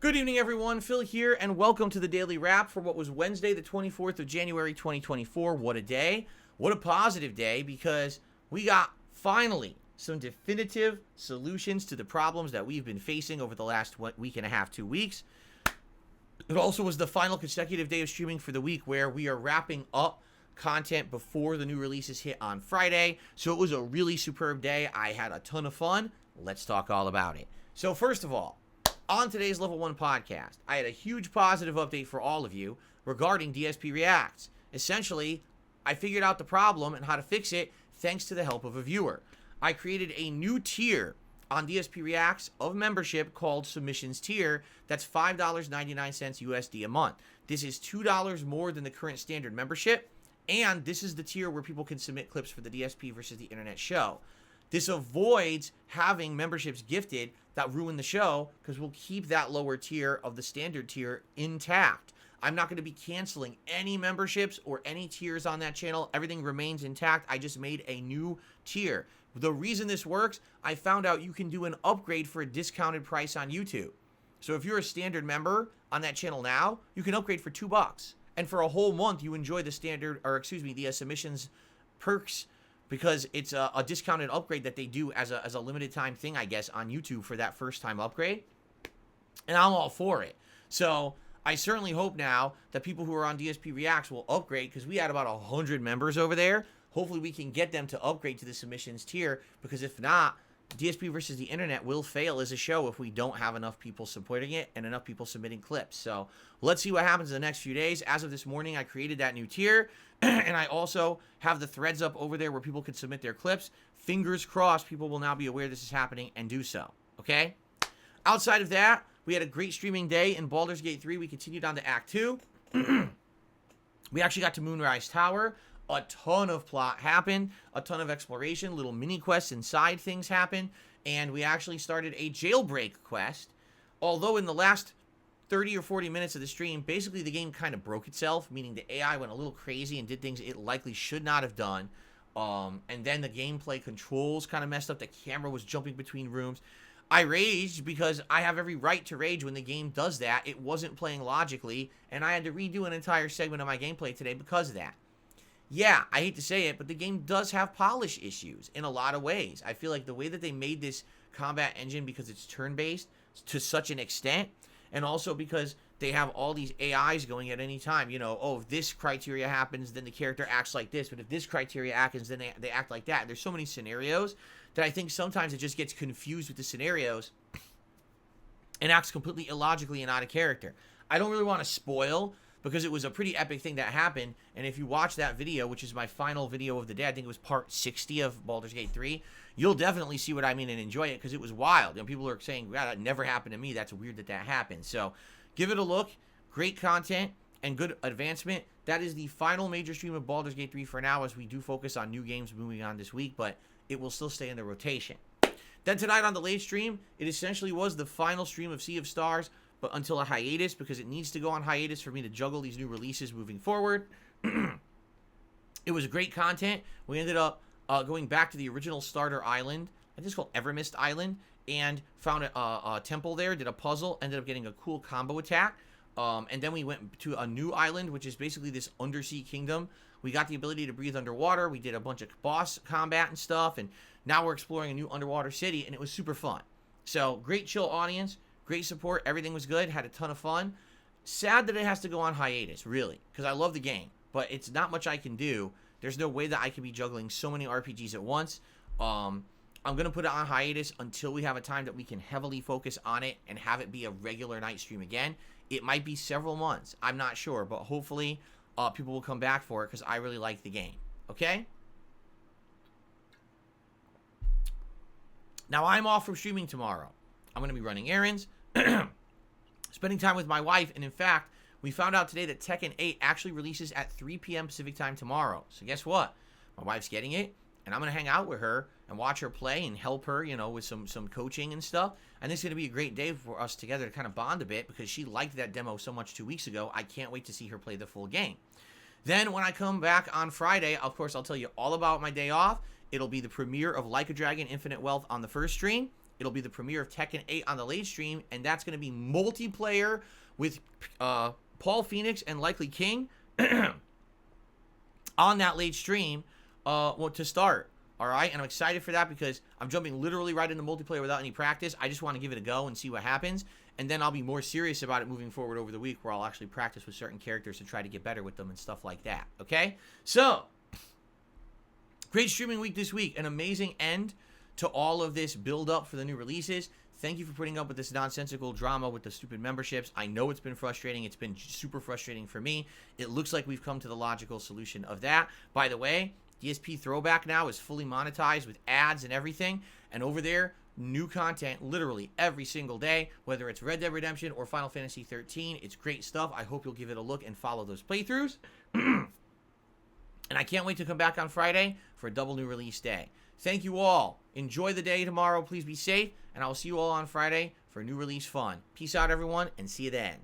Good evening, everyone. Phil here, and welcome to the Daily Wrap for what was Wednesday, the 24th of January, 2024. What a day. What a positive day, because we got, finally, some definitive solutions to the problems that we've been facing over the last week and a half, 2 weeks. It also was the final consecutive day of streaming for the week where we are wrapping up content before the new releases hit on Friday. So it was a really superb day. I had a ton of fun. Let's talk all about it. So first of all, on today's Level 1 podcast, I had a huge positive update for all of you regarding DSPReacts. Essentially, I figured out the problem and how to fix it thanks to the help of a viewer. I created a new tier on DSPReacts of membership called Submissions Tier. That's $5.99 USD a month. This is $2 more than the current standard membership, and this is the tier where people can submit clips for the DSP versus the Internet show. This avoids having memberships gifted that ruin the show, because we'll keep that lower tier of the standard tier intact. I'm not going to be canceling any memberships or any tiers on that channel. Everything remains intact. I just made a new tier. The reason this works, I found out you can do an upgrade for a discounted price on YouTube. So if you're a standard member on that channel now, you can upgrade for $2. And for a whole month, you enjoy the the submissions perks, because it's a discounted upgrade that they do as a limited time thing, I guess, on YouTube for that first time upgrade. And I'm all for it. So I certainly hope now that people who are on DSPReacts will upgrade, because we had about 100 members over there. Hopefully we can get them to upgrade to the submissions tier, because if not, DSP versus the Internet will fail as a show if we don't have enough people supporting it and enough people submitting clips. So let's see what happens in the next few days. As of this morning, I created that new tier, and I also have the threads up over there where people can submit their clips. Fingers crossed people will now be aware this is happening and do so, okay? Outside of that, we had a great streaming day in Baldur's Gate 3. We continued on to Act 2. We actually got to MoonRise Tower. A ton of plot happened, a ton of exploration, little mini quests and side things happened, and we actually started a jailbreak quest. Although in the last 30 or 40 minutes of the stream, basically the game kind of broke itself, meaning the AI went a little crazy and did things it likely should not have done. And then the gameplay controls kind of messed up. The camera was jumping between rooms. I raged because I have every right to rage when the game does that. It wasn't playing logically, and I had to redo an entire segment of my gameplay today because of that. Yeah, I hate to say it, but the game does have polish issues in a lot of ways. I feel like the way that they made this combat engine, because it's turn-based to such an extent, and also because they have all these AIs going at any time. You know, oh, if this criteria happens, then the character acts like this. But if this criteria happens, then they act like that. There's so many scenarios that I think sometimes it just gets confused with the scenarios and acts completely illogically and out of character. I don't really want to spoil, because it was a pretty epic thing that happened. And if you watch that video, which is my final video of the day, I think it was part 60 of Baldur's Gate 3, you'll definitely see what I mean and enjoy it, because it was wild. You know, people are saying, wow, that never happened to me. That's weird that that happened. So give it a look. Great content and good advancement. That is the final major stream of Baldur's Gate 3 for now, as we do focus on new games moving on this week, but it will still stay in the rotation. Then tonight on the late stream, it essentially was the final stream of Sea of Stars, but until a hiatus, because it needs to go on hiatus for me to juggle these new releases moving forward. It was great content. We ended up going back to the original starter island. I think it's called Evermist Island, and found a temple there, did a puzzle, ended up getting a cool combo attack. And then we went to a new island, which is basically this undersea kingdom. We got the ability to breathe underwater. We did a bunch of boss combat and stuff, and now we're exploring a new underwater city, and it was super fun. So, great chill audience. Great support. Everything was good. Had a ton of fun. Sad that it has to go on hiatus, really, because I love the game, but it's not much I can do. There's no way that I can be juggling so many RPGs at once. I'm going to put it on hiatus until we have a time that we can heavily focus on it and have it be a regular night stream again. It might be several months. I'm not sure, but hopefully people will come back for it, because I really like the game. Okay? Now, I'm off from streaming tomorrow. I'm going to be running errands, spending time with my wife, and in fact, we found out today that Tekken 8 actually releases at 3 p.m. Pacific time tomorrow. So guess what? My wife's getting it, and I'm going to hang out with her and watch her play and help her, you know, with some coaching and stuff. And this is going to be a great day for us together to kind of bond a bit, because she liked that demo so much 2 weeks ago. I can't wait to see her play the full game. Then when I come back on Friday, of course, I'll tell you all about my day off. It'll be the premiere of Like a Dragon Infinite Wealth on the first stream. It'll be the premiere of Tekken 8 on the late stream, and that's going to be multiplayer with Paul Phoenix and likely King on that late stream to start. All right, and I'm excited for that because I'm jumping literally right into multiplayer without any practice. I just want to give it a go and see what happens, and then I'll be more serious about it moving forward over the week, where I'll actually practice with certain characters to try to get better with them and stuff like that. Okay, so great streaming week this week. An amazing end to all of this build up for the new releases. Thank you for putting up with this nonsensical drama with the stupid memberships. I know it's been frustrating. It's been super frustrating for me. It looks like we've come to the logical solution of that. By the way, DSP Throwback now is fully monetized with ads and everything. And over there, new content literally every single day, whether it's Red Dead Redemption or Final Fantasy 13. It's great stuff. I hope you'll give it a look and follow those playthroughs. And I can't wait to come back on Friday for a double new release day. Thank you all. Enjoy the day tomorrow. Please be safe. And I will see you all on Friday for new release fun. Peace out, everyone, and see you then.